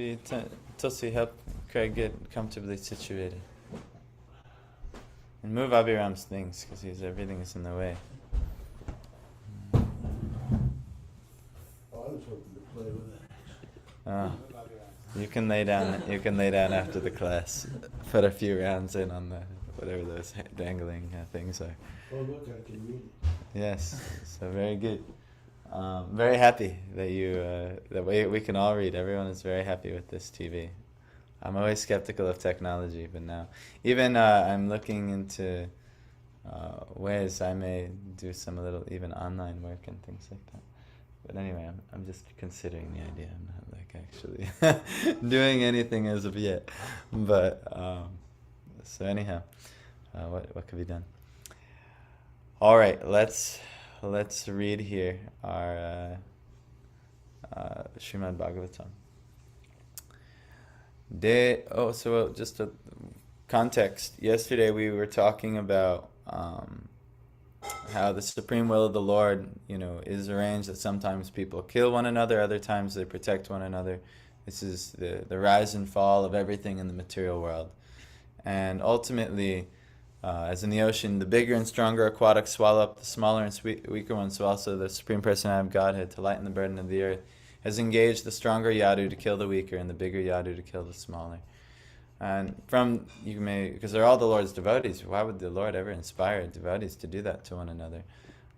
maybe Tulsi help Craig get comfortably situated. And move Abhiram's things, because everything is in the way. I was hoping to play with it. You can lay down. You can lay down after the class. Put a few rounds in on the whatever those dangling things are. Oh look, I can read it. Yes, so very good. Very happy that that we can all read. Everyone is very happy with this TV. I'm always skeptical of technology, but now even I'm looking into ways I may do some little even online work and things like that. But anyway, I'm just considering the idea. I'm not like actually doing anything as of yet. But so anyhow, what could be done? All right, let's read here our Srimad Bhagavatam. So just a context. Yesterday we were talking about how the supreme will of the Lord, is arranged that sometimes people kill one another, other times they protect one another. This is the rise and fall of everything in the material world. And ultimately, as in the ocean, the bigger and stronger aquatics swallow up the smaller and weaker ones, so also the Supreme Personality of Godhead, to lighten the burden of the earth, has engaged the stronger Yadu to kill the weaker and the bigger Yadu to kill the smaller. And because they're all the Lord's devotees, why would the Lord ever inspire devotees to do that to one another?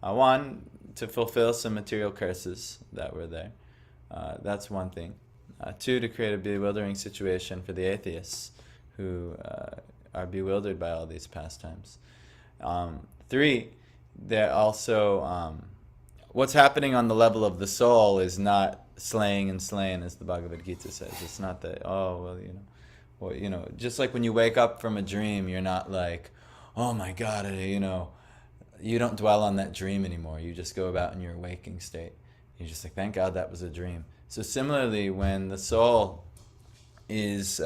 One, to fulfill some material curses that were there. That's one thing. Two, to create a bewildering situation for the atheists who are bewildered by all these pastimes. Three, they're also, what's happening on the level of the soul is not slaying and slaying, as the Bhagavad Gita says. It's not that, just like when you wake up from a dream, you're not like, oh my God, you don't dwell on that dream anymore. You just go about in your waking state. You're just like, thank God that was a dream. So similarly, when the soul is,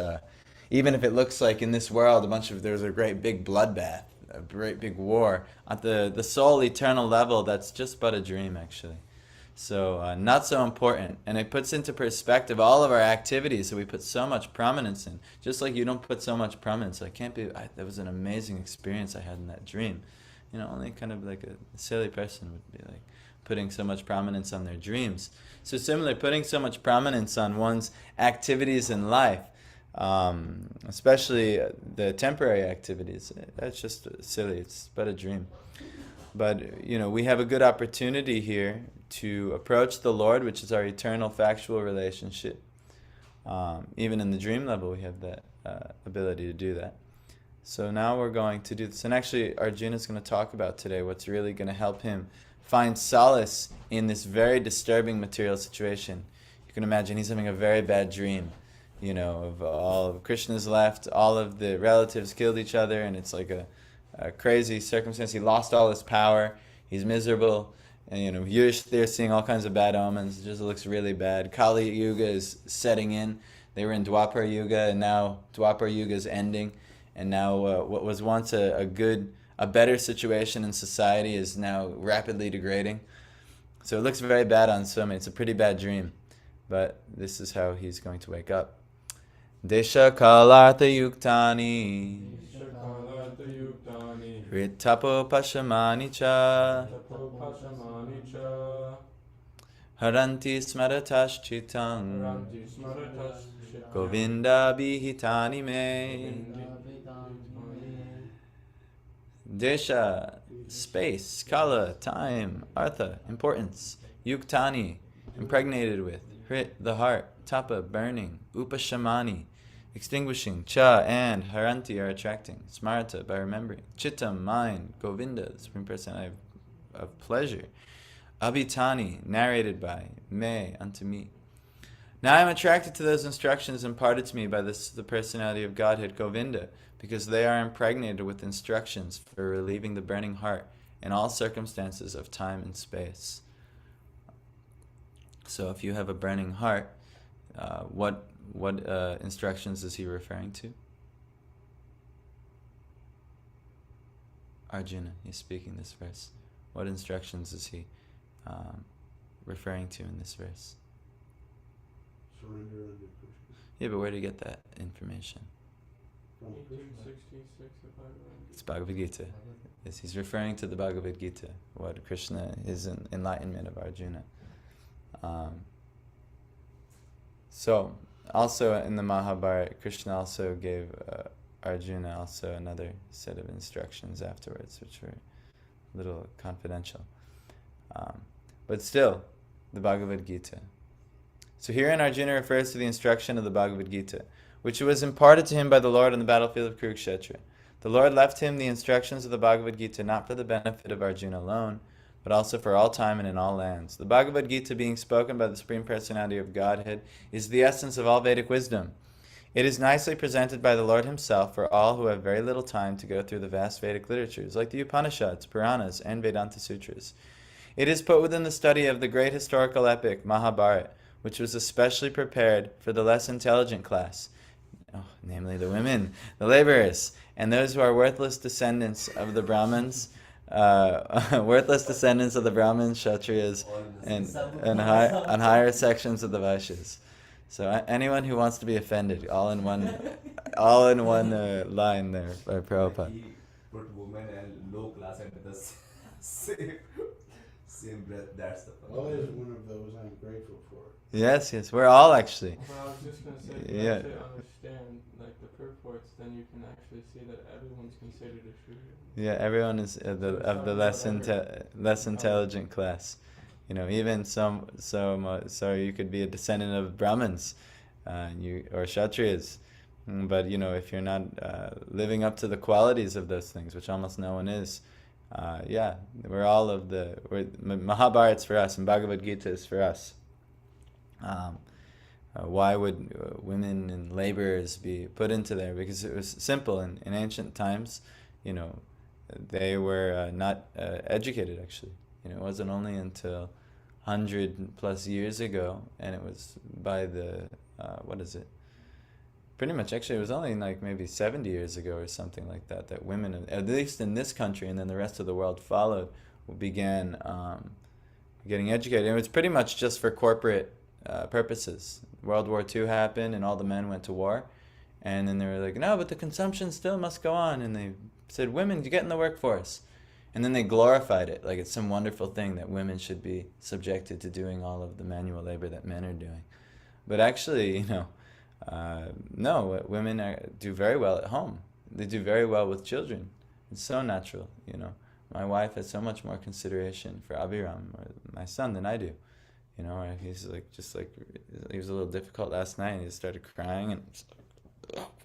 even if it looks like in this world there's a great big bloodbath, a great big war, at the soul eternal level, that's just but a dream actually. So not so important, and it puts into perspective all of our activities that we put so much prominence in. Just like you don't put so much prominence, that was an amazing experience I had in that dream. Only kind of like a silly person would be like putting so much prominence on their dreams. So similarly, putting so much prominence on one's activities in life, especially the temporary activities, that's just silly. It's but a dream. But, we have a good opportunity here to approach the Lord, which is our eternal factual relationship. Even in the dream level, we have that ability to do that. So now we're going to do this. And actually, Arjuna is going to talk about today what's really going to help him find solace in this very disturbing material situation. You can imagine he's having a very bad dream, of all of Krishna's left, all of the relatives killed each other, and it's like a crazy circumstance. He lost all his power. He's miserable. And, Yudhishthir seeing all kinds of bad omens. It just looks really bad. Kali Yuga is setting in. They were in Dwapara Yuga, and now Dwapara Yuga is ending. And now what was once a better situation in society is now rapidly degrading. So it looks very bad on so many. It's a pretty bad dream. But this is how he's going to wake up. Desha kalartha yuktani Ritapo pashamani cha Haranti smaratas chitang Govinda bihitani me. Desha, space, kala, time, artha, importance, yuktani, impregnated with, hrit, the heart, tapa, burning, upashamani, extinguishing, cha, and haranti are attracting, smarta, by remembering, chittam, mind, govinda, the Supreme Personality of pleasure, abhitani, narrated by, me, unto me. Now I am attracted to those instructions imparted to me by the Personality of Godhead, Govinda, because they are impregnated with instructions for relieving the burning heart in all circumstances of time and space. So if you have a burning heart, what instructions is he referring to? Arjuna, he's speaking this verse. What instructions is he referring to in this verse? Surrender unto Krishna. Yeah, but where do you get that information? From Krishna. 1866 if I remember. It's Bhagavad Gita. Yes, he's referring to the Bhagavad Gita, what Krishna is an enlightenment of Arjuna. So, also in the Mahabharata, Krishna also gave Arjuna also another set of instructions afterwards, which were a little confidential. But still, the Bhagavad Gita. So herein Arjuna refers to the instruction of the Bhagavad Gita, which was imparted to him by the Lord on the battlefield of Kurukshetra. The Lord left him the instructions of the Bhagavad Gita not for the benefit of Arjuna alone, but also for all time and in all lands. The Bhagavad Gita, being spoken by the Supreme Personality of Godhead, is the essence of all Vedic wisdom. It is nicely presented by the Lord himself for all who have very little time to go through the vast Vedic literatures, like the Upanishads, Puranas, and Vedanta Sutras. It is put within the study of the great historical epic, Mahabharata, which was especially prepared for the less intelligent class, namely the women, the laborers, and those who are worthless descendants of the Brahmins, Kshatriyas, and higher sections of the Vaishyas. So anyone who wants to be offended, all in one line there by Prabhupada. He put women and low class into the same breath. That's the problem. Always one of those I'm grateful for. Yes, we're all actually. Well, I was just going to say, if you actually understand like the purports, then you can actually see that everyone's considered a Shudra. Yeah, everyone is of the less intelligent class. Even so you could be a descendant of Brahmins, or Kshatriyas, but if you're not living up to the qualities of those things, which almost no one is, we're all Mahabharata's for us and Bhagavad Gita is for us. Why would women and laborers be put into there? Because it was simple. In ancient times, they were not educated, actually. It wasn't only until 100+ years ago, and it was by the, pretty much, actually, it was only like maybe 70 years ago or something like that, that women, at least in this country, and then the rest of the world followed, began getting educated. And it was pretty much just for corporate purposes. World War II happened and all the men went to war, and then they were like, no, but the consumption still must go on, and they said, women, you get in the workforce. And then they glorified it like it's some wonderful thing that women should be subjected to doing all of the manual labor that men are doing. But actually, no, women do very well at home. They do very well with children. It's so natural, My wife has so much more consideration for Abhiram, or my son, than I do. He's he was a little difficult last night, and he just started crying, and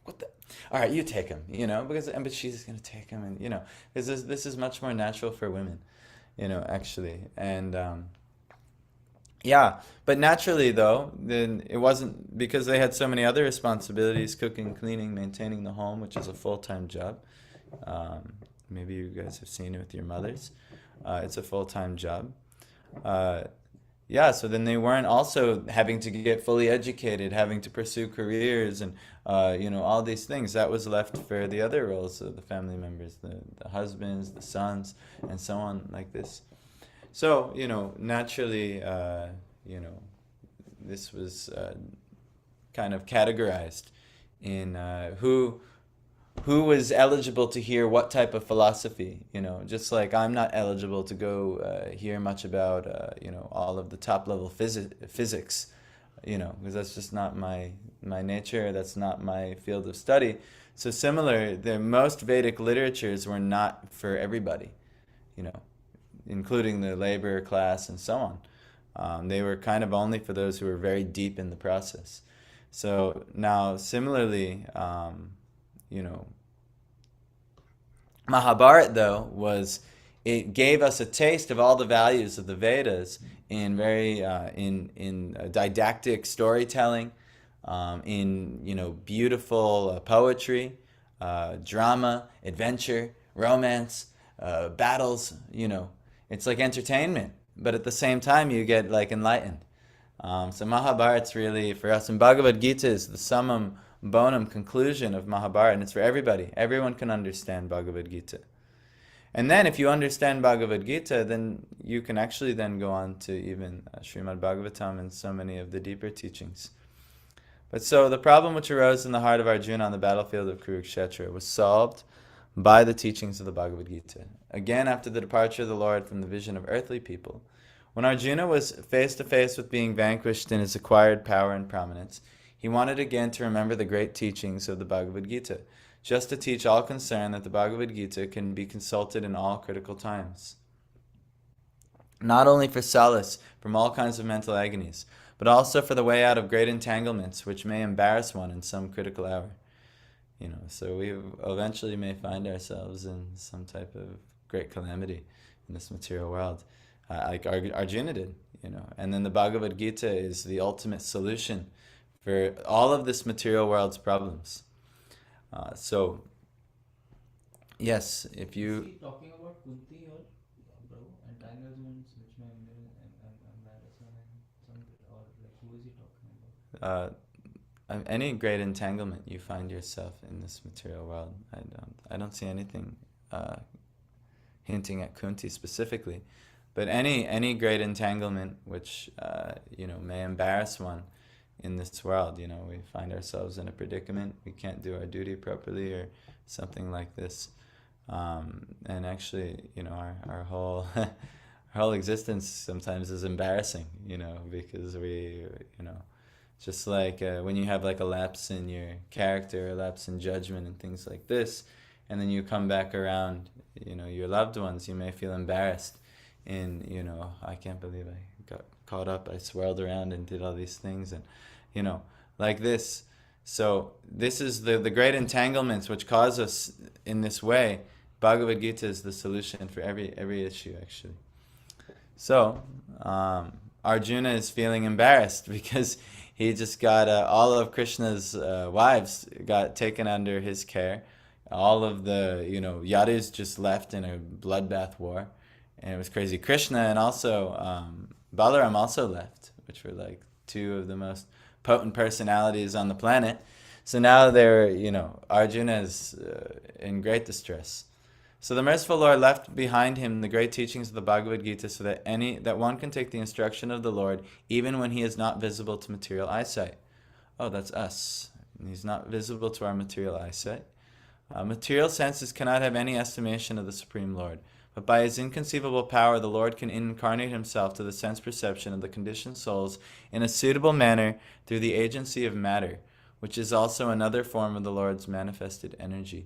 what the? All right, you take him, but she's gonna take him, and because this is much more natural for women, actually, and but naturally though, then it wasn't because they had so many other responsibilities: cooking, cleaning, maintaining the home, which is a full-time job. Maybe you guys have seen it with your mothers. It's a full-time job. So then they weren't also having to get fully educated, having to pursue careers and, all these things. That was left for the other roles of the family members, the husbands, the sons, and so on like this. So, naturally, this was kind of categorized in who was eligible to hear what type of philosophy, just like I'm not eligible to go hear much about, all of the top level physics, because that's just not my nature, that's not my field of study. So similar, the most Vedic literatures were not for everybody, including the labor class and so on. They were kind of only for those who were very deep in the process. So now, similarly, Mahabharata, though, it gave us a taste of all the values of the Vedas in very in didactic storytelling, in beautiful poetry, drama, adventure, romance, battles. It's like entertainment, but at the same time you get like enlightened. So Mahabharata's really for us, and Bhagavad Gita is the summum bonum conclusion of Mahabharata, and it's for everybody. Everyone can understand Bhagavad Gita. And then if you understand Bhagavad Gita, then you can actually then go on to even Srimad Bhagavatam and so many of the deeper teachings. But so the problem which arose in the heart of Arjuna on the battlefield of Kurukshetra was solved by the teachings of the Bhagavad Gita. Again, after the departure of the Lord from the vision of earthly people, when Arjuna was face to face with being vanquished in his acquired power and prominence, he wanted again to remember the great teachings of the Bhagavad Gita, just to teach all concerned that the Bhagavad Gita can be consulted in all critical times, not only for solace from all kinds of mental agonies, but also for the way out of great entanglements which may embarrass one in some critical hour. So we eventually may find ourselves in some type of great calamity in this material world, like Arjuna did, And then the Bhagavad Gita is the ultimate solution for all of this material world's problems. So, yes, if you... Is he talking about Kunti here, bro? Entanglements which may embarrass one and some, or like who is he talking about? Any great entanglement you find yourself in this material world, I don't see anything hinting at Kunti specifically, but any great entanglement which may embarrass one in this world. We find ourselves in a predicament, we can't do our duty properly or something like this, and actually our whole our whole existence sometimes is embarrassing, because we just like when you have like a lapse in your character, a lapse in judgment and things like this, and then you come back around, your loved ones, you may feel embarrassed in, I can't believe I got caught up, I swirled around and did all these things, and, like this. So this is the great entanglements which cause us in this way. Bhagavad Gita is the solution for every issue, actually. So, Arjuna is feeling embarrassed because he just got all of Krishna's wives got taken under his care. All of the, Yadus just left in a bloodbath war. And it was crazy. Krishna and also Balaram also left, which were like two of the most potent personalities on the planet. So now they're, Arjuna is in great distress. So the merciful Lord left behind him the great teachings of the Bhagavad Gita so that one can take the instruction of the Lord even when he is not visible to material eyesight. Oh, that's us. He's not visible to our material eyesight. Material senses cannot have any estimation of the Supreme Lord, but by his inconceivable power the Lord can incarnate himself to the sense perception of the conditioned souls in a suitable manner through the agency of matter, which is also another form of the Lord's manifested energy.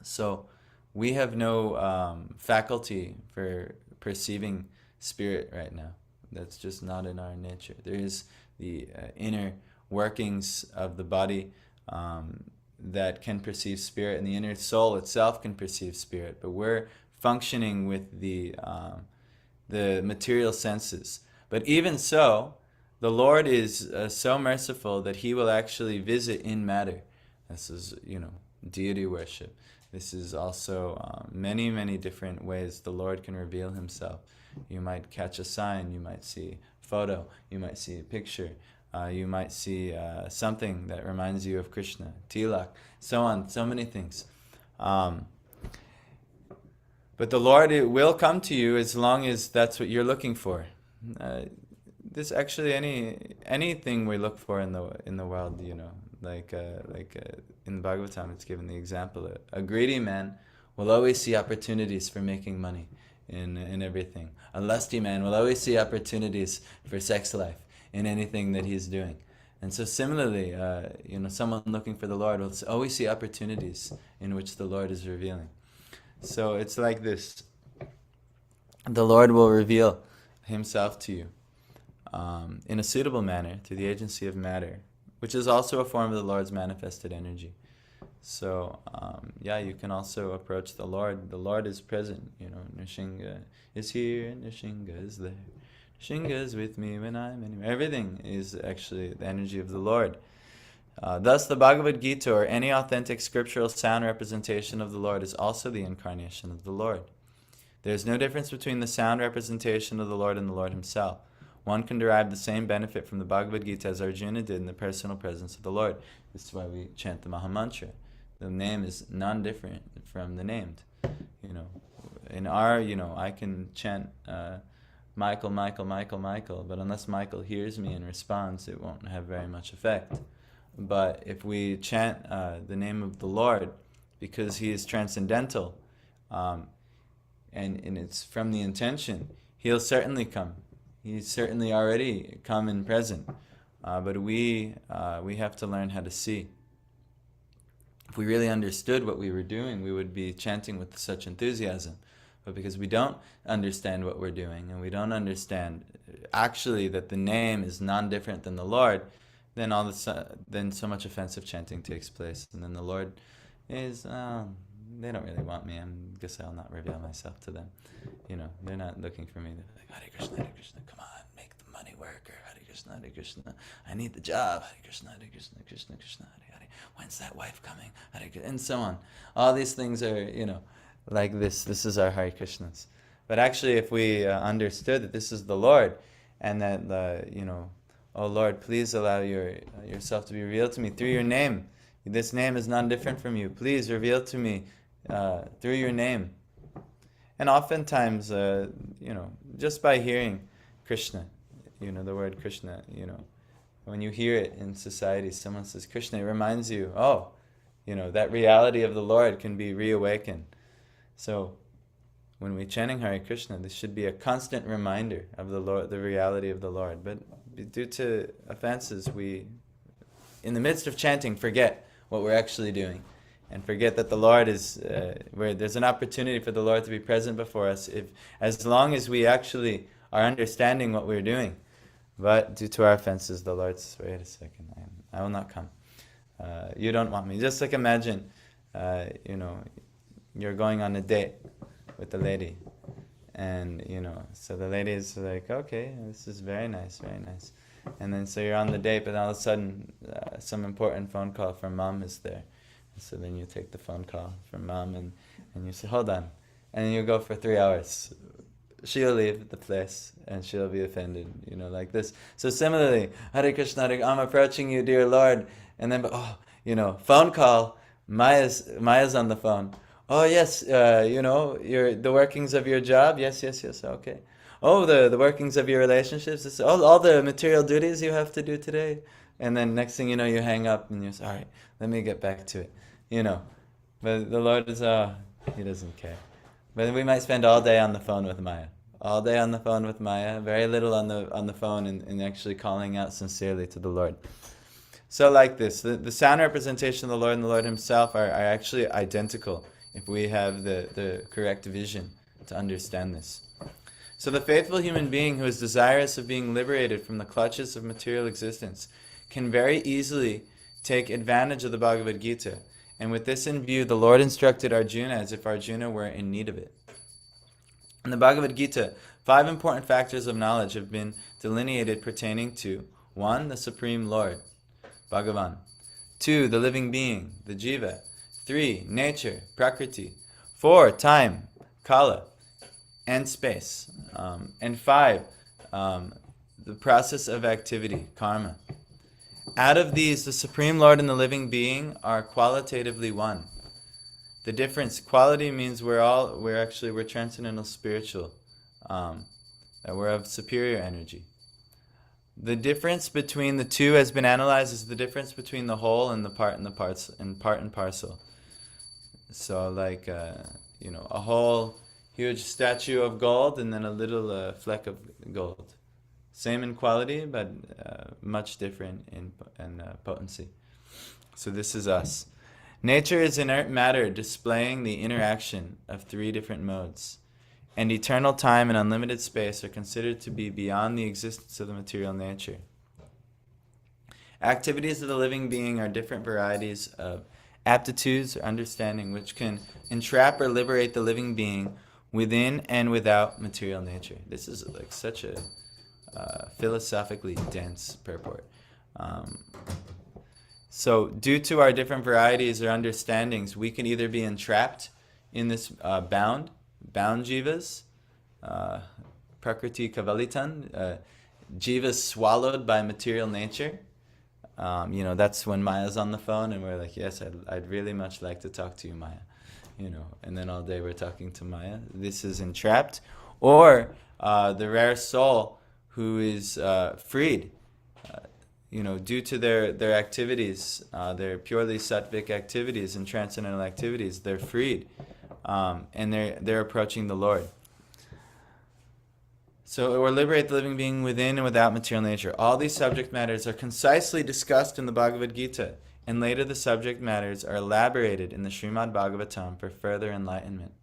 So we have no faculty for perceiving spirit right now. That's just not in our nature. There is the inner workings of the body that can perceive spirit, and the inner soul itself can perceive spirit. But we're functioning with the material senses. But even so, the Lord is so merciful that he will actually visit in matter. This is, deity worship. This is also many, many different ways the Lord can reveal himself. You might catch a sign, you might see a photo, you might see a picture, you might see something that reminds you of Krishna, tilak, so on, so many things. But the Lord will come to you as long as that's what you're looking for. This actually anything we look for in the world, like in the Bhagavatam, it's given the example. A greedy man will always see opportunities for making money in everything. A lusty man will always see opportunities for sex life in anything that he's doing. And so similarly, someone looking for the Lord will always see opportunities in which the Lord is revealing. So it's like this. The Lord will reveal himself to you in a suitable manner through the agency of matter, which is also a form of the Lord's manifested energy. So, you can also approach the Lord. The Lord is present. Nrsinga is here, Nrsinga is there. Nrsinga is with me when I'm anywhere. Everything is actually the energy of the Lord. Thus, the Bhagavad Gita, or any authentic scriptural sound representation of the Lord, is also the incarnation of the Lord. There is no difference between the sound representation of the Lord and the Lord himself. One can derive the same benefit from the Bhagavad Gita as Arjuna did in the personal presence of the Lord. This is why we chant the Mahamantra. The name is non-different from the named. In our, I can chant Michael, Michael, Michael, Michael. But unless Michael hears me and responds, it won't have very much effect. But if we chant the name of the Lord, because He is transcendental, and it's from the intention, He'll certainly come. He's certainly already come and present. But we have to learn how to see. If we really understood what we were doing, we would be chanting with such enthusiasm. But because we don't understand what we're doing, and we don't understand actually that the name is non-different than the Lord, then then so much offensive chanting takes place, and then the Lord is they don't really want me. I guess I'll not reveal myself to them. They're not looking for me. They're like, Hare Krishna, come on, make the money work, or Hare Krishna, I need the job, Hare Krishna, Krishna, Krishna, Hare. When's that wife coming? Hare Krishna, and so on. All these things are, like this. This is our Hare Krishnas. But actually, if we understood that this is the Lord, and that, oh Lord, please allow yourself to be revealed to me through your name. This name is none different from you. Please reveal to me through your name. And oftentimes, just by hearing Krishna, the word Krishna, when you hear it in society, someone says Krishna, it reminds you, that reality of the Lord can be reawakened. So, when we're chanting Hare Krishna, this should be a constant reminder of the Lord, the reality of the Lord. But due to offenses, we, in the midst of chanting, forget what we're actually doing, and forget that the Lord is where there's an opportunity for the Lord to be present before us, as long as we actually are understanding what we're doing. But due to our offenses, the Lord says, wait a second, I will not come. You don't want me. Just like imagine, you're going on a date with the lady, and so the lady is like, okay, this is very nice, and then so you're on the date, but all of a sudden some important phone call from mom is there, and so then you take the phone call from mom, and you say, hold on, and then you go for 3 hours. She'll leave the place and she'll be offended, like this. So similarly, Hare Krishna, I'm approaching you, dear Lord, and then phone call, Maya's on the phone. Oh yes, the workings of your job. Yes, okay. Oh, the workings of your relationships. All the material duties you have to do today. And then next thing you know, you hang up and you say, all right, let me get back to it. But the Lord is, He doesn't care. But we might spend all day on the phone with Maya. All day on the phone with Maya. Very little on the phone and actually calling out sincerely to the Lord. So like this, the sound representation of the Lord and the Lord Himself are actually identical, if we have the correct vision to understand this. So the faithful human being who is desirous of being liberated from the clutches of material existence can very easily take advantage of the Bhagavad Gita. And with this in view, the Lord instructed Arjuna as if Arjuna were in need of it. In the Bhagavad Gita, 5 important factors of knowledge have been delineated pertaining to 1. The Supreme Lord, Bhagavan. 2. The living being, the Jiva. 3. Nature, Prakriti. 4. Time, Kala, and space. And 5. The process of activity, karma. Out of these, the Supreme Lord and the living being are qualitatively one. The difference, quality means we're transcendental spiritual. We're of superior energy. The difference between the two has been analyzed as the difference between the whole and the part and the parts and part and parcel. So like, a whole huge statue of gold and then a little fleck of gold. Same in quality, but much different in potency. So this is us. Nature is inert matter displaying the interaction of 3 different modes. And eternal time and unlimited space are considered to be beyond the existence of the material nature. Activities of the living being are different varieties of aptitudes or understanding which can entrap or liberate the living being within and without material nature. This is like such a philosophically dense purport. So due to our different varieties or understandings, we can either be entrapped in this bound jivas, prakriti kavalitan, jivas swallowed by material nature. That's when Maya's on the phone and we're like, yes, I'd really much like to talk to you, Maya. And then all day we're talking to Maya. This is entrapped. Or the rare soul who is freed, due to their activities, their purely sattvic activities and transcendental activities, they're freed, and they're approaching the Lord. So, or liberate the living being within and without material nature. All these subject matters are concisely discussed in the Bhagavad Gita, and later the subject matters are elaborated in the Srimad Bhagavatam for further enlightenment.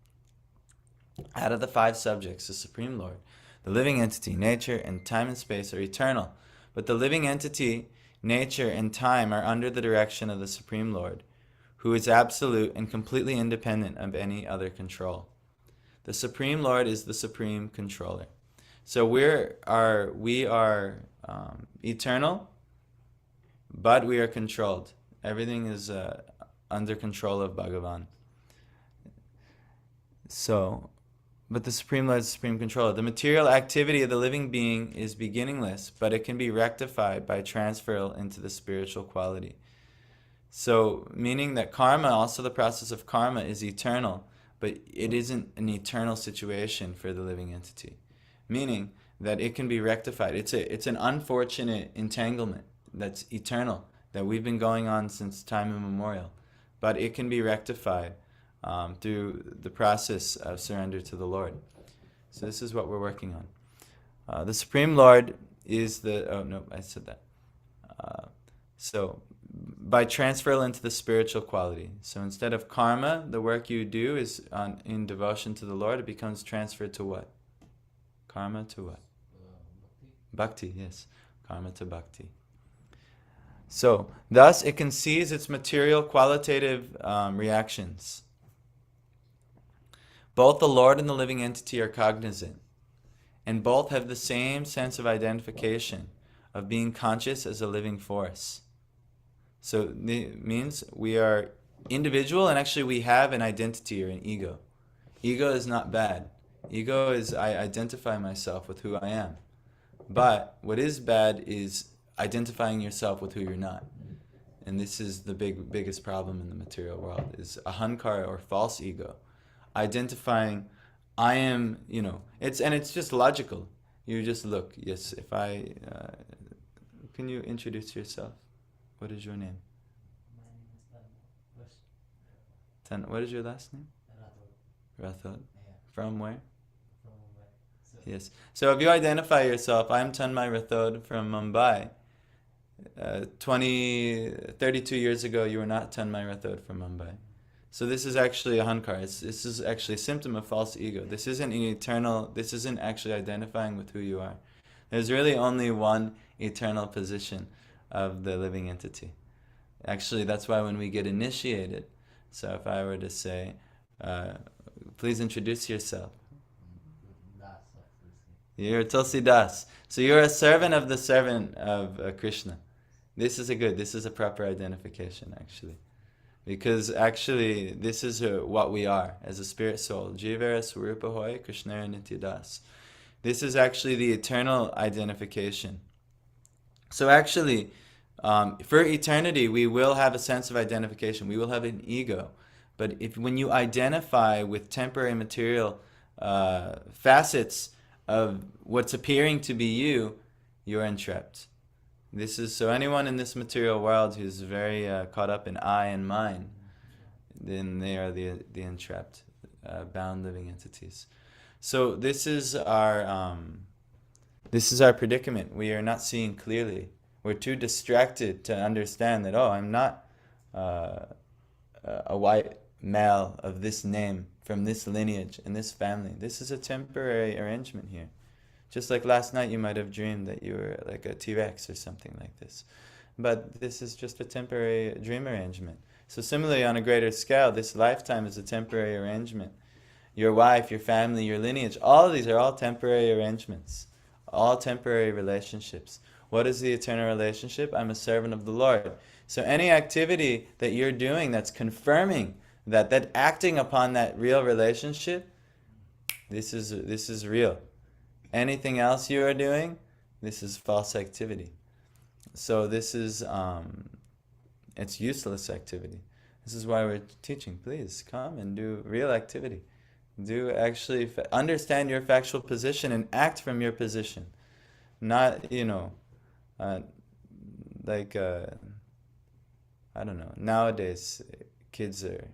Out of the 5 subjects, the Supreme Lord, the living entity, nature, and time and space are eternal, but the living entity, nature, and time are under the direction of the Supreme Lord, who is absolute and completely independent of any other control. The Supreme Lord is the supreme controller. So we are eternal, but we are controlled. Everything is under control of Bhagavan. So, but the Supreme Lord is the supreme controller. The material activity of the living being is beginningless, but it can be rectified by transferal into the spiritual quality. So, meaning that karma, also the process of karma, is eternal, but it isn't an eternal situation for the living entity. Meaning that it can be rectified. It's an unfortunate entanglement that's eternal, that we've been going on since time immemorial. But it can be rectified through the process of surrender to the Lord. So this is what we're working on. The Supreme Lord is the... Oh, no, I said that. So, by transferal into the spiritual quality. So instead of karma, the work you do is in devotion to the Lord, it becomes transferred to what? Karma to what? Bhakti, yes. Karma to bhakti. So, thus it can seize its material qualitative reactions. Both the Lord and the living entity are cognizant, and both have the same sense of identification, of being conscious as a living force. So, it means we are individual, and actually we have an identity or an ego. Ego is not bad. Ego is I identify myself with who I am. But what is bad is identifying yourself with who you're not. And this is the biggest problem in the material world, is ahankara or false ego. Identifying, I am, it's just logical. You just look, yes, if I, can you introduce yourself? What is your name? My name is Tan. What is your last name? Rathod. Yeah, From where? from Mumbai. So, Yes. So if you identify yourself, I'm Tanmay Rathod from Mumbai. 32 years ago, you were not Tanmay Rathod from Mumbai. So this is actually ahankara. This is actually a symptom of false ego. This isn't eternal. This isn't actually identifying with who you are. There's really only one eternal position of the living entity. Actually, that's why when we get initiated, so if I were to say, please introduce yourself. Das, actually. You're Tulsi Das. So you're a servant of the servant of Krishna. This is a proper identification, actually. Because actually, this is what we are as a spirit soul. Jivara Swarupa Hoy Krishnara Nitya Das. This is actually the eternal identification. So actually, for eternity, we will have a sense of identification. We will have an ego. But when you identify with temporary material facets of what's appearing to be you, you're entrapped. So anyone in this material world who's very caught up in I and mine, then they are the entrapped, bound living entities. So this is our predicament. We are not seeing clearly. We're too distracted to understand that, I'm not a white male of this name, from this lineage, and this family. This is a temporary arrangement here. Just like last night you might have dreamed that you were like a T-Rex or something like this. But this is just a temporary dream arrangement. So similarly, on a greater scale, this lifetime is a temporary arrangement. Your wife, your family, your lineage, all of these are all temporary arrangements. All temporary relationships. What is the eternal relationship? I'm a servant of the Lord. So any activity that you're doing that's confirming that acting upon that real relationship, this is real. Anything else you are doing, this is false activity. So this is, it's useless activity. This is why we're teaching. Please come and do real activity. Do actually understand your factual position and act from your position. Not, uh, like, I don't know, nowadays kids are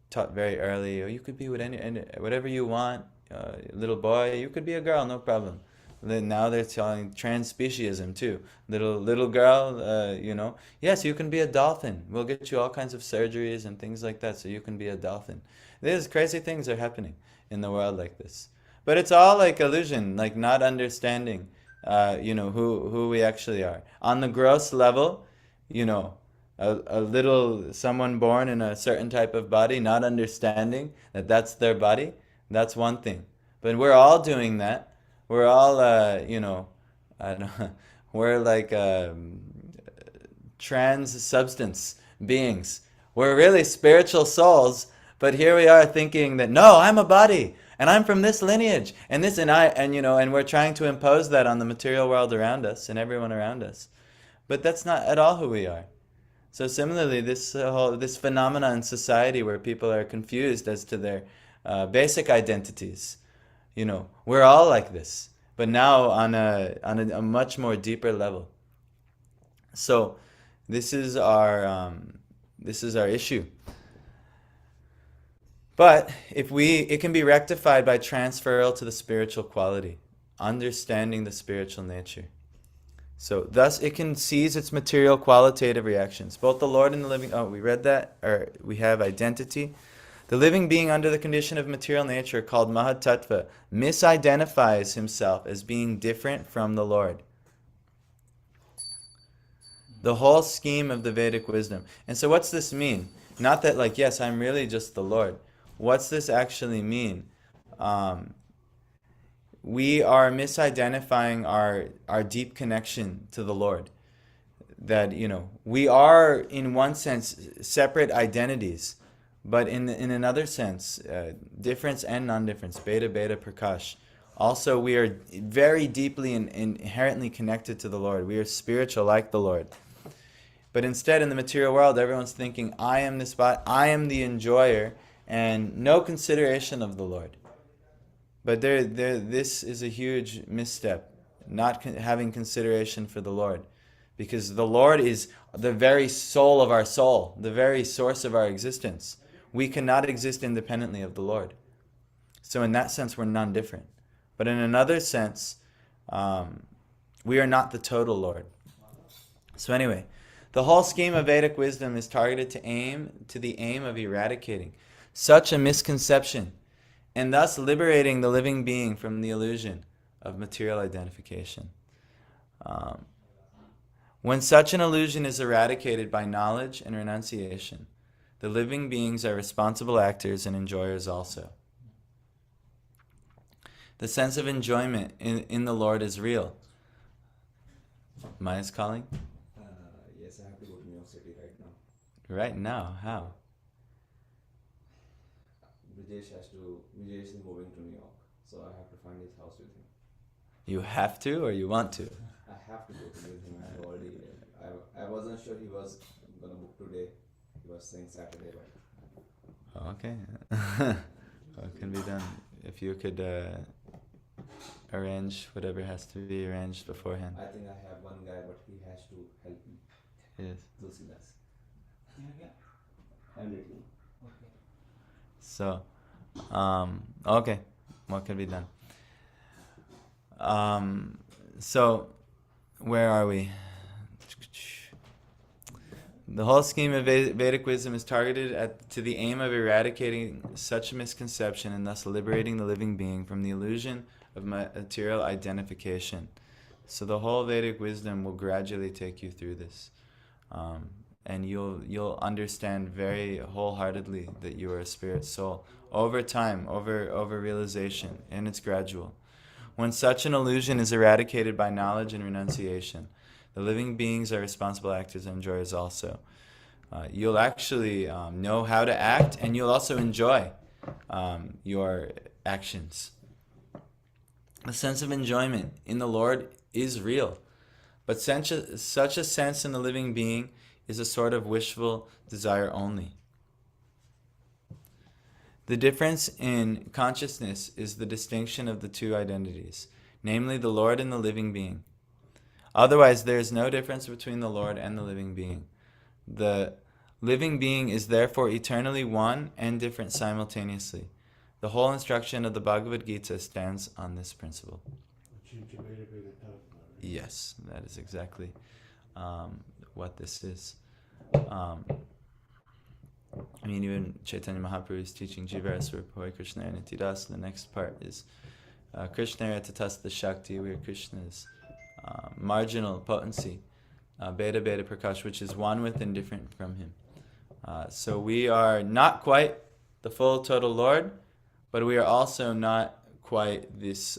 taught very early, you could be with any whatever you want, little boy, you could be a girl, no problem. Then now they're telling trans-speciesism too. Little girl, yes, you can be a dolphin. We'll get you all kinds of surgeries and things like that so you can be a dolphin. There's crazy things are happening in the world like this. But it's all like illusion, like not understanding, who we actually are. On the gross level, a little someone born in a certain type of body, not understanding that that's their body, that's one thing. But we're all doing that. We're all, I don't know, we're like trans substance beings. We're really spiritual souls, but here we are thinking that no, I'm a body and I'm from this lineage and this and we're trying to impose that on the material world around us and everyone around us. But that's not at all who we are. So similarly, this phenomena in society where people are confused as to their basic identities, we're all like this, but now on a much more deeper level. So this is our issue. But it can be rectified by transferal to the spiritual quality, understanding the spiritual nature. So thus it can seize its material qualitative reactions. Both the Lord and the living, we read that, or we have identity. The living being under the condition of material nature called Mahat Tattva misidentifies himself as being different from the Lord. The whole scheme of the Vedic wisdom. And so what's this mean? Not that yes, I'm really just the Lord. What's this actually mean? We are misidentifying our deep connection to the Lord. That, we are in one sense separate identities, but in another sense, difference and non-difference, beta, prakash. Also, we are very deeply and inherently connected to the Lord. We are spiritual like the Lord. But instead, in the material world, everyone's thinking, I am this body, I am the enjoyer, and no consideration of the Lord. But this is a huge misstep, not having consideration for the Lord. Because the Lord is the very soul of our soul, the very source of our existence. We cannot exist independently of the Lord. So in that sense, we're non-different. But in another sense, we are not the total Lord. So anyway, the whole scheme of Vedic wisdom is targeted to the aim of eradicating such a misconception, and thus liberating the living being from the illusion of material identification. When such an illusion is eradicated by knowledge and renunciation, the living beings are responsible actors and enjoyers also. The sense of enjoyment in the Lord is real. Maya's calling? Yes, I have to go to New York City right now. Right now? How? Vijesh is moving to New York, so I have to find his house with him. You have to or you want to? I have to go to with him. I wasn't sure he was gonna book today. He was saying Saturday, but Okay. What can be done? If you could arrange whatever has to be arranged beforehand. I think I have one guy, but he has to help me. Yes. Tulsidas. Yeah. Handwritten. Okay. So, okay. What can be done? So, where are we? The whole scheme of Vedic wisdom is targeted to the aim of eradicating such a misconception and thus liberating the living being from the illusion of material identification. So the whole Vedic wisdom will gradually take you through this. And you'll understand very wholeheartedly that you are a spirit soul over time, over realization, and it's gradual. When such an illusion is eradicated by knowledge and renunciation, the living beings are responsible actors and enjoyers also. You'll actually know how to act, and you'll also enjoy your actions. A sense of enjoyment in the Lord is real, but such a sense in the living being is a sort of wishful desire only. The difference in consciousness is the distinction of the two identities, namely the Lord and the living being. Otherwise, there is no difference between the Lord and the living being. The living being is therefore eternally one and different simultaneously. The whole instruction of the Bhagavad Gita stands on this principle. Yes, that is exactly what this is. Even Chaitanya Mahaprabhu is teaching Jivara Swarupoi Krishna and Nitidas. The next part is Krishna Tatasya Shakti, where Krishna's marginal potency, Beta Beta Prakash, which is one with and different from him. So we are not quite the full total Lord, but we are also not quite this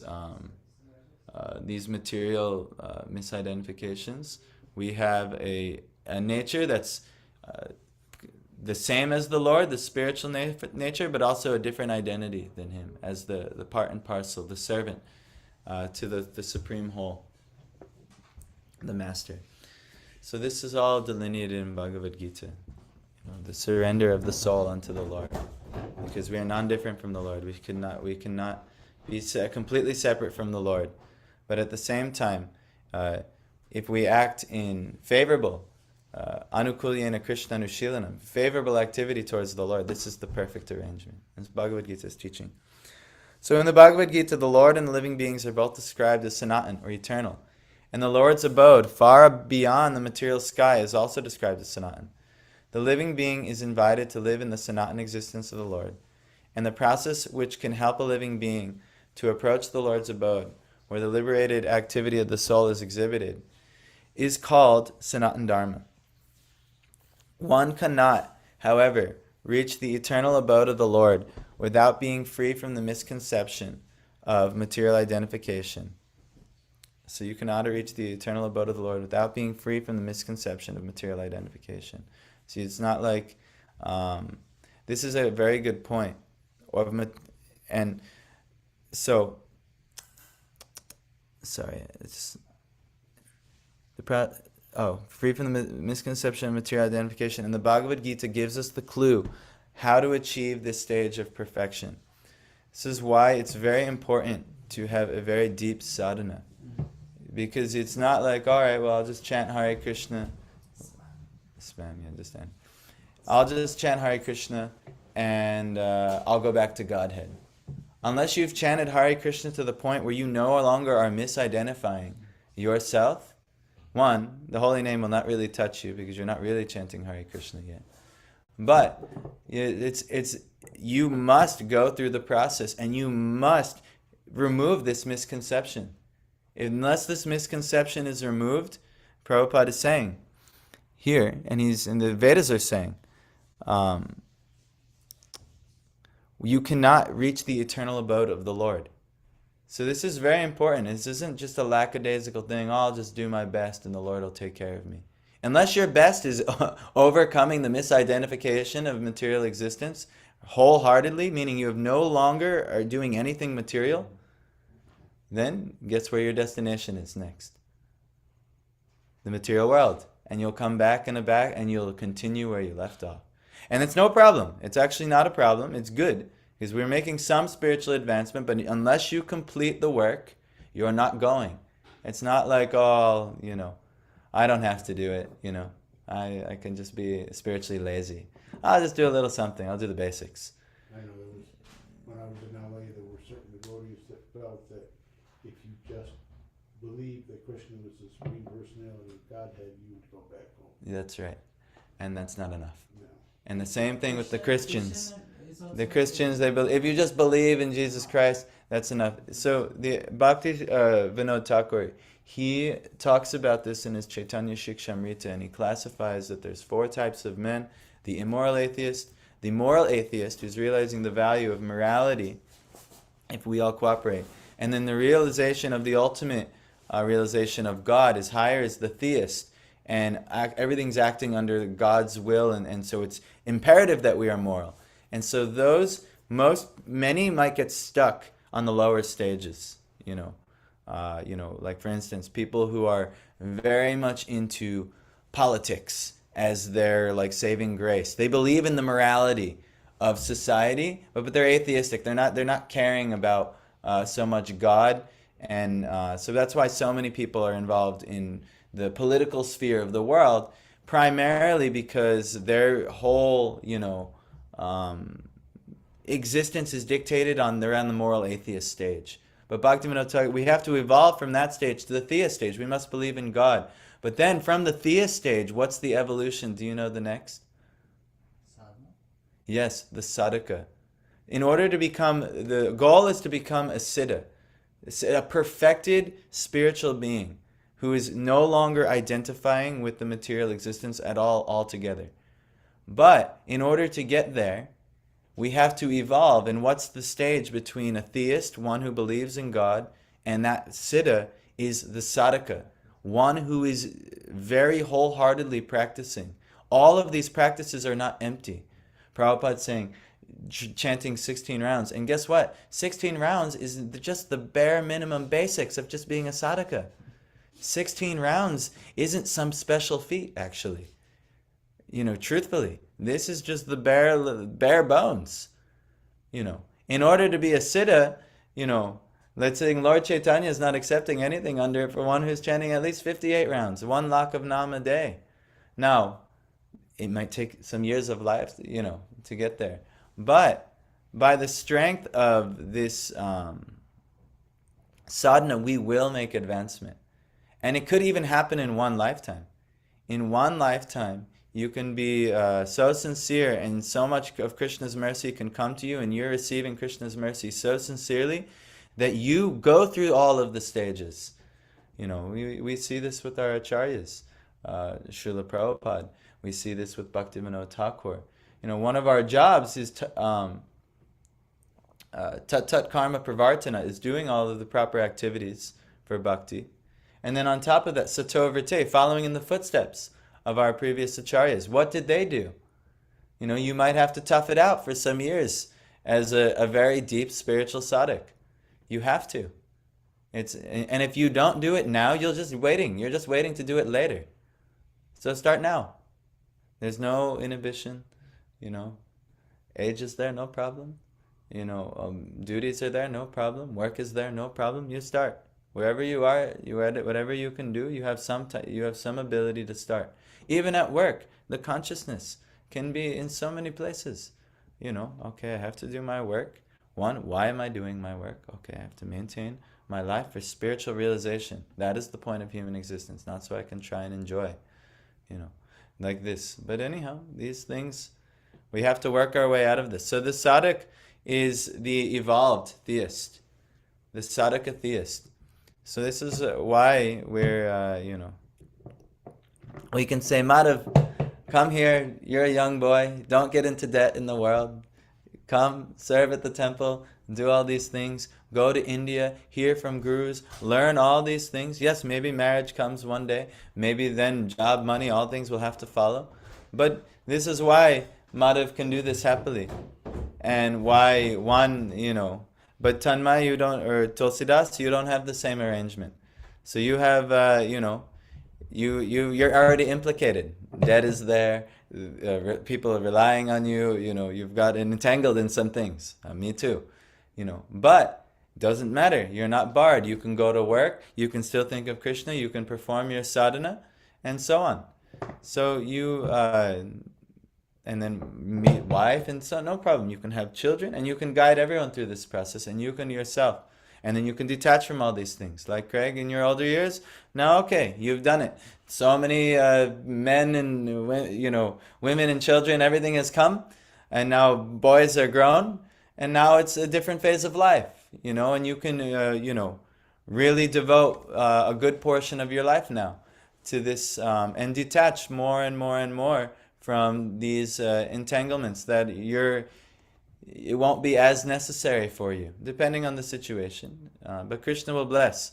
these material misidentifications. We have a nature that's the same as the Lord, the spiritual nature, but also a different identity than him, as the part and parcel, the servant to the supreme whole, the master. So this is all delineated in Bhagavad Gita. The surrender of the soul unto the Lord. Because we are non-different from the Lord. We cannot be completely separate from the Lord. But at the same time, if we act in favorable, anukulyena Krishna anushilanam, favorable activity towards the Lord, this is the perfect arrangement. This Bhagavad Gita is teaching. So in the Bhagavad Gita, the Lord and the living beings are both described as sanatan, or eternal. And the Lord's abode, far beyond the material sky, is also described as sanatan. The living being is invited to live in the sanatan existence of the Lord. And the process which can help a living being to approach the Lord's abode, where the liberated activity of the soul is exhibited, is called sanatan dharma. One cannot, however, reach the eternal abode of the Lord without being free from the misconception of material identification. So you cannot reach the eternal abode of the Lord without being free from the misconception of material identification. See, it's not like, this is a very good point. And so, sorry, it's free from the misconception of material identification. And the Bhagavad Gita gives us the clue how to achieve this stage of perfection. This is why it's very important to have a very deep sadhana. Because it's not like, all right, well, I'll just chant Hare Krishna. Spam, you understand? I'll just chant Hare Krishna and I'll go back to Godhead. Unless you've chanted Hare Krishna to the point where you no longer are misidentifying yourself, one, the holy name will not really touch you because you're not really chanting Hare Krishna yet. But you must go through the process and you must remove this misconception. Unless this misconception is removed, Prabhupada is saying here, and the Vedas are saying, you cannot reach the eternal abode of the Lord. So this is very important. This isn't just a lackadaisical thing, I'll just do my best and the Lord will take care of me. Unless your best is overcoming the misidentification of material existence wholeheartedly, meaning you have no longer are doing anything material, then guess where your destination is next? The material world. And you'll come back and you'll continue where you left off. And it's no problem. It's actually not a problem. It's good. Because we're making some spiritual advancement, but unless you complete the work, you're not going. It's not like, I don't have to do it, I can just be spiritually lazy. I'll just do a little something. I'll do the basics. I know when I was in LA, there were certain devotees that felt that if you just believed that Krishna was the Supreme Personality of Godhead, you would go back home. That's right. And that's not enough. No. And the same thing with the Christians. The Christians, they believe, if you just believe in Jesus Christ, that's enough. So the Bhakti Vinod Thakur, he talks about this in his Chaitanya Shikshamrita, and he classifies that there's 4 types of men: the immoral atheist, the moral atheist who's realizing the value of morality if we all cooperate, and then the realization of the ultimate realization of God is higher is the theist, and everything's acting under God's will, and so it's imperative that we are moral. And so many might get stuck on the lower stages, like for instance, people who are very much into politics as their like saving grace. They believe in the morality of society, but they're atheistic. They're not caring about so much God, and so that's why so many people are involved in the political sphere of the world, primarily because their whole existence is dictated on they're on the moral atheist stage. But Bhaktivinoda Thakur, we have to evolve from that stage to the theist stage. We must believe in God. But then from the theist stage, what's the evolution? Do you know the next? Sadhana. Yes, the sadhaka. In order to become, the goal is to become a siddha, a perfected spiritual being who is no longer identifying with the material existence at all altogether. But in order to get there, we have to evolve. And what's the stage between a theist, one who believes in God, and that siddha is the sadhaka, one who is very wholeheartedly practicing. All of these practices are not empty. Prabhupada's saying, chanting 16 rounds. And guess what? 16 rounds is just the bare minimum basics of just being a sadhaka. 16 rounds isn't some special feat, actually. Truthfully, this is just the bare bones. In order to be a siddha, let's say Lord Chaitanya is not accepting anything under it for one who's chanting at least 58 rounds, 1 lakh of nam a day. Now, it might take some years of life, to get there. But by the strength of this sadhana, we will make advancement. And it could even happen in one lifetime. In one lifetime, you can be so sincere, and so much of Krishna's mercy can come to you, and you're receiving Krishna's mercy so sincerely that you go through all of the stages. We see this with our acharyas, Srila Prabhupada. We see this with Bhaktivinoda Thakur. One of our jobs is tat karma pravartana, is doing all of the proper activities for bhakti. And then on top of that, sato vrite, following in the footsteps of our previous acharyas. What did they do? You might have to tough it out for some years as a very deep spiritual sadhak. You have to. And if you don't do it now, you're just waiting to do it later. So start now. There's no inhibition. Age is there, no problem. Duties are there, no problem. Work is there, no problem. You start. Wherever you are, whatever you can do, you have some ability to start. Even at work, the consciousness can be in so many places. Okay, I have to do my work. One, why am I doing my work? Okay, I have to maintain my life for spiritual realization. That is the point of human existence, not so I can try and enjoy, like this. But anyhow, these things, we have to work our way out of this. So the sadhak is the evolved theist, the sadhaka theist. So this is why we're, we can say, Madhav, come here, you're a young boy, don't get into debt in the world. Come, serve at the temple, do all these things, go to India, hear from gurus, learn all these things. Yes, maybe marriage comes one day, maybe then job, money, all things will have to follow. But this is why Madhav can do this happily. And why but Tanmay, you don't, or Tulsidas, you don't have the same arrangement. So you have, you're already implicated. Debt is there. People are relying on you. You've got entangled in some things. Me too. But it doesn't matter. You're not barred. You can go to work. You can still think of Krishna. You can perform your sadhana, and so on. So you. And then meet wife and son, no problem. You can have children and you can guide everyone through this process, and you can yourself. And then you can detach from all these things. Like Craig, in your older years, now okay, you've done it. So many men and women and children, everything has come, and now boys are grown, and now it's a different phase of life, and you can really devote a good portion of your life now to this, and detach more and more and more from these entanglements that it won't be as necessary for you, depending on the situation. But Krishna will bless.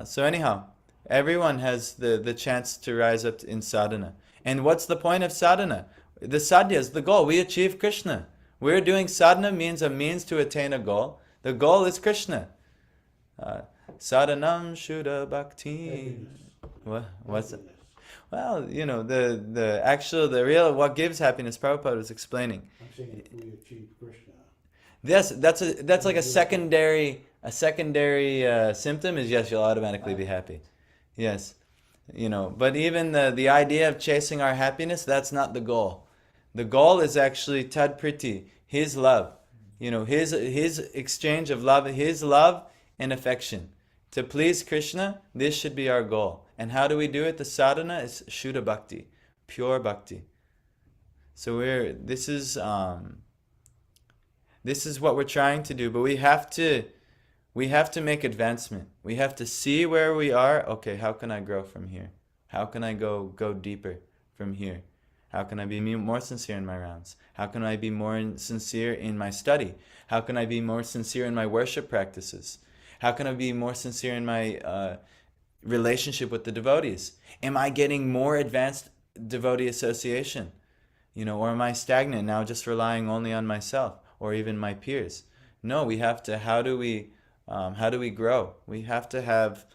So anyhow, everyone has the chance to rise up in sadhana. And what's the point of sadhana? The sadhya is the goal. We achieve Krishna. We're doing sadhana means a means to attain a goal. The goal is Krishna. Sadhanam Shuddha Bhakti. What's it? Well, the real, what gives happiness, Prabhupada was explaining. I'm saying if we achieve Krishna. Yes, that's like a secondary symptom is, yes, you'll automatically be happy. Yes. But even the idea of chasing our happiness, that's not the goal. The goal is actually tad priti, his love. His exchange of love, his love and affection. To please Krishna, this should be our goal. And how do we do it? The sadhana is Shuddha Bhakti, pure bhakti. So this is what we're trying to do, but we have to make advancement. We have to see where we are. Okay, how can I grow from here? How can I go deeper from here? How can I be more sincere in my rounds? How can I be more sincere in my study? How can I be more sincere in my worship practices? How can I be more sincere in my relationship with the devotees? Am I getting more advanced devotee association? Or am I stagnant now, just relying only on myself or even my peers? No, we have to. How do we grow? We have to have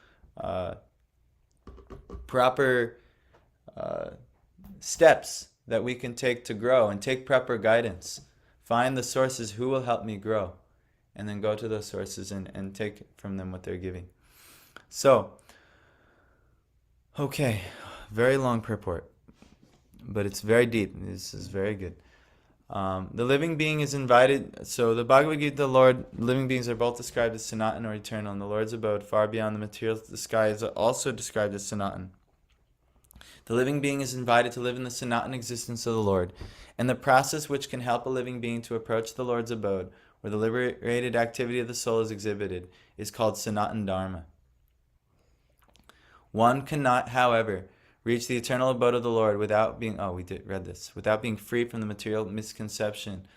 proper steps that we can take to grow, and take proper guidance. Find the sources who will help me grow, and then go to those sources and take from them what they're giving. So, okay, very long purport, but it's very deep. This is very good. The living being is invited. So the Bhagavad Gita, the Lord, living beings are both described as Sanatan or eternal, and the Lord's abode, far beyond the material sky, is also described as Sanatan. The living being is invited to live in the Sanatan existence of the Lord, and the process which can help a living being to approach the Lord's abode, where the liberated activity of the soul is exhibited, is called Sanatan Dharma. One cannot, however, reach the eternal abode of the Lord without being, without being free from the material misconception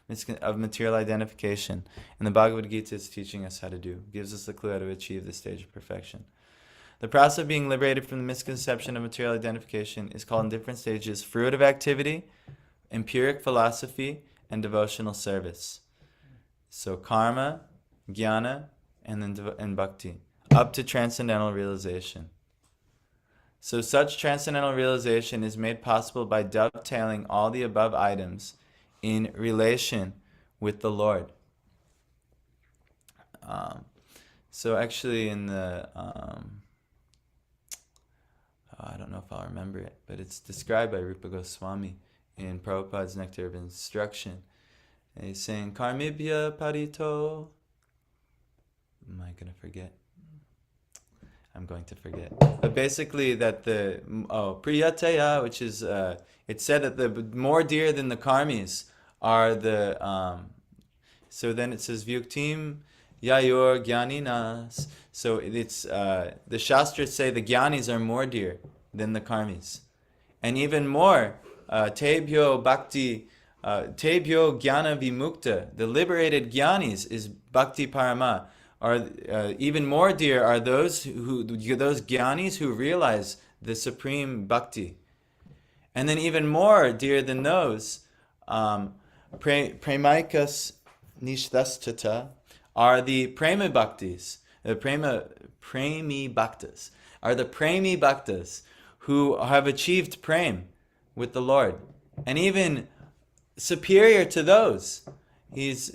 of material identification. And the Bhagavad Gita is teaching us how to do, gives us the clue how to achieve this stage of perfection. The process of being liberated from the misconception of material identification is called in different stages fruitive activity, empiric philosophy, and devotional service. So karma, jnana, and bhakti, up to transcendental realization. So such transcendental realization is made possible by dovetailing all the above items in relation with the Lord. So actually in the, I don't know if I'll remember it, but it's described by Rupa Goswami in Prabhupada's Nectar of Instruction. And he's saying, Karmibhya parito. Am I going to forget? I'm going to forget. But basically that Priyataya, which is, it's said that the more dear than the karmis are the, so then it says, Vyuktim yayor jnaninas. So it's, the Shastras say the jnanis are more dear than the karmis. And even more, Tebhyo bhakti, Tebhyo jnana vimukta, the liberated jnanis is bhakti parama. Are even more dear are those jnanis who realize the supreme bhakti. And then even more dear than those, premikas nishtastata, are the prema bhaktis, the premi bhaktas, are the premi bhaktas who have achieved prem with the Lord. And even superior to those, it's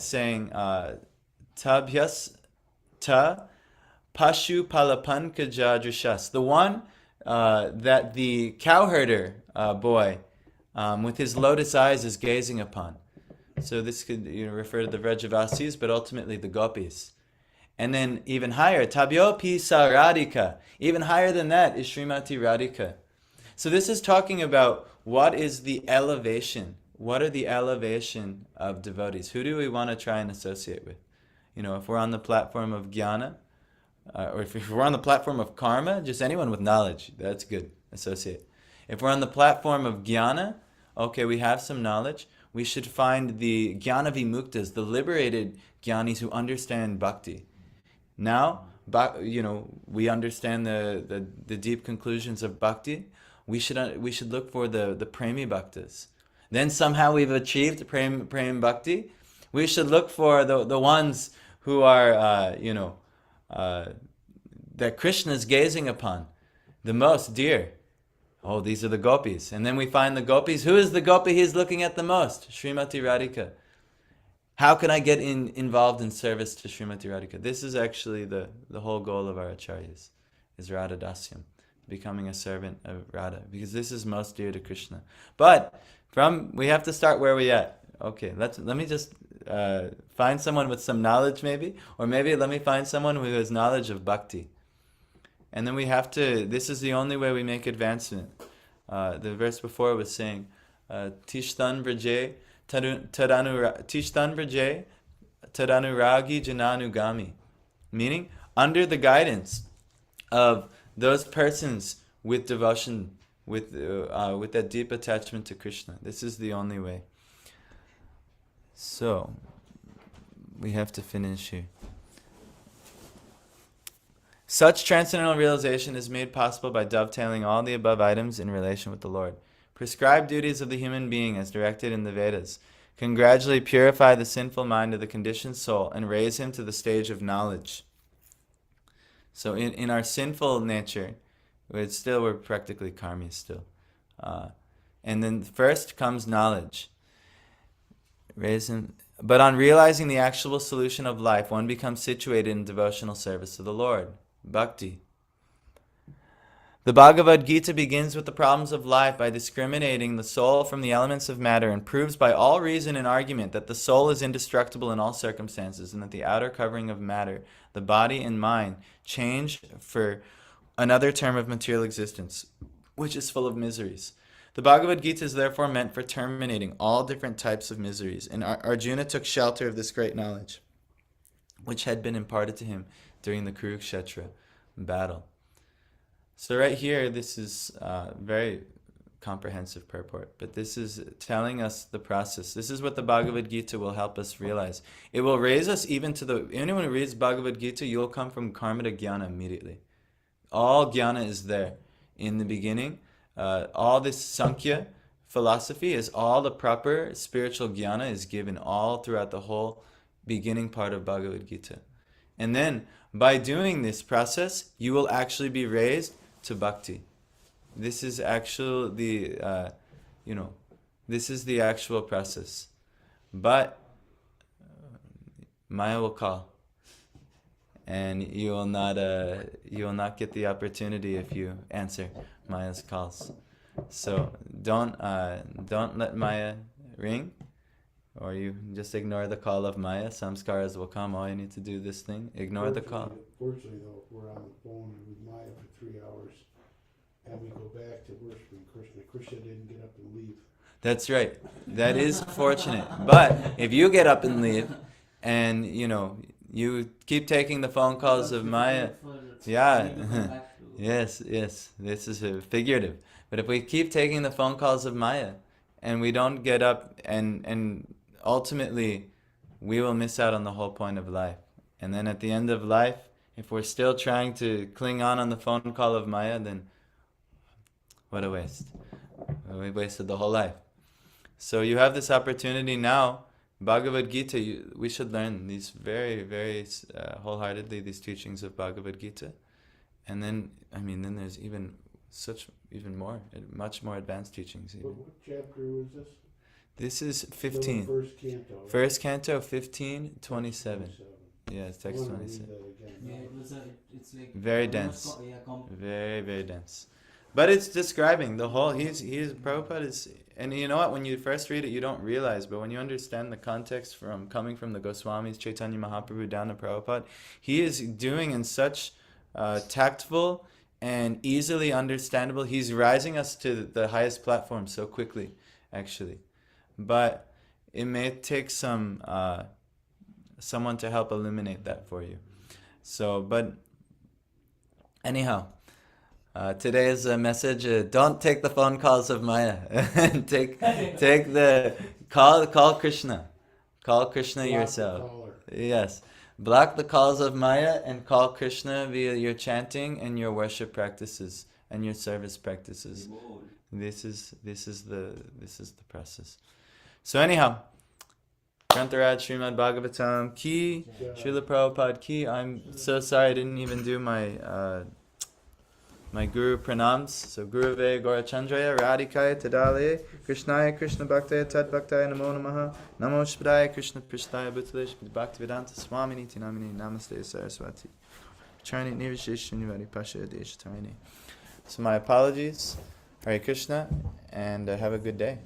saying, Tabhyas ta pashu palapankaja drushas. The one that the cowherder boy with his lotus eyes is gazing upon. So this could refer to the Vrajavasis, but ultimately the gopis. And then even higher, Tabyopi Saradhika. Even higher than that is Srimati Radhika. So this is talking about what is the elevation. What are the elevation of devotees? Who do we want to try and associate with? If we're on the platform of jnana, or if we're on the platform of karma, just anyone with knowledge, that's good, associate. If we're on the platform of jnana, okay, we have some knowledge, we should find the jnana vimuktas, the liberated jnanis who understand bhakti. Now, we understand the deep conclusions of bhakti, we should look for the premi bhaktas. Then somehow we've achieved prem bhakti, we should look for the ones who are, that Krishna is gazing upon the most dear. Oh, these are the gopis. And then we find the gopis. Who is the gopi he's looking at the most? Srimati Radhika. How can I get involved in service to Srimati Radhika? This is actually the whole goal of our acharyas, is Radha Dasyam, becoming a servant of Radha, because this is most dear to Krishna. But we have to start where we at. Okay, let me just find someone with some knowledge maybe, or maybe let me find someone who has knowledge of bhakti. And then we have to, this is the only way we make advancement. The verse before was saying, Tishtan Vraje Tadanuragi Jananugami. Meaning, under the guidance of those persons with devotion, with that deep attachment to Krishna. This is the only way. So, we have to finish here. Such transcendental realization is made possible by dovetailing all the above items in relation with the Lord. Prescribed duties of the human being as directed in the Vedas can gradually purify the sinful mind of the conditioned soul and raise him to the stage of knowledge. So in our sinful nature, we're practically karmis still. And then first comes knowledge. Raise him. But on realizing the actual solution of life, one becomes situated in devotional service to the Lord. Bhakti. The Bhagavad Gita begins with the problems of life by discriminating the soul from the elements of matter and proves by all reason and argument that the soul is indestructible in all circumstances and that the outer covering of matter, the body and mind, change for another term of material existence, which is full of miseries. The Bhagavad Gita is therefore meant for terminating all different types of miseries, and Arjuna took shelter of this great knowledge, which had been imparted to him during the Kurukshetra battle. So right here, this is very comprehensive purport, but this is telling us the process. This is what the Bhagavad Gita will help us realize. It will raise us even to anyone who reads Bhagavad Gita, you'll come from karma to jnana immediately. All jnana is there in the beginning. All this Sankhya philosophy is all the proper spiritual jnana is given all throughout the whole beginning part of Bhagavad Gita. And then by doing this process, you will actually be raised to bhakti. This is actually this is the actual process. But Maya will call, and you will not get the opportunity if you answer Maya's calls. So don't let Maya ring, or you just ignore the call of Maya. Samskaras will come. Oh, you need to do this thing. Ignore the call. Fortunately, though, if we're on the phone with Maya for 3 hours, and we go back to worshiping Krishna, Krishna didn't get up and leave. That's right. That is fortunate. But if you get up and leave, and you keep taking the phone calls of Maya, yeah, yes, this is figurative. But if we keep taking the phone calls of Maya, and we don't get up, and ultimately, we will miss out on the whole point of life. And then at the end of life, if we're still trying to cling on the phone call of Maya, then what a waste. We wasted the whole life. So you have this opportunity now. Bhagavad Gita, we should learn these very, very wholeheartedly, these teachings of Bhagavad Gita. And then, then there's much more advanced teachings. Even. What chapter was this? This is 15. So the first canto. First canto, 15, 27. Yeah, it's text 27. Yeah, it's like Very dense. Very, very dense. But it's describing the whole, Prabhupada is, and you know what, when you first read it, you don't realize, but when you understand the context from coming from the Goswamis, Chaitanya Mahaprabhu down to Prabhupada, he is doing in such tactful and easily understandable, he's rising us to the highest platform so quickly, actually. But it may take someone to help illuminate that for you. So, but anyhow, today's message: don't take the phone calls of Maya. take the call Krishna. Call Krishna yourself. Yes, block the calls of Maya and call Krishna via your chanting and your worship practices and your service practices. This is the process. So anyhow, Grantaraj Srimad Bhagavatam ki, Srila Prabhupada ki. I'm so sorry I didn't even do my my Guru pranams. So Guruve Gaurachandraya Radhikaya Tadale Krishnaya Krishna Bhaktaya Tad Bhaktaya Namo Namaha Namo Shpadaya Krishna Prishtaya Bhutale Shpad Bhaktivedanta Swamini Tinamini Namaste Saraswati Charni Nirvisheshwani Pasha Deshatarni. So my apologies. Hare Krishna, and have a good day.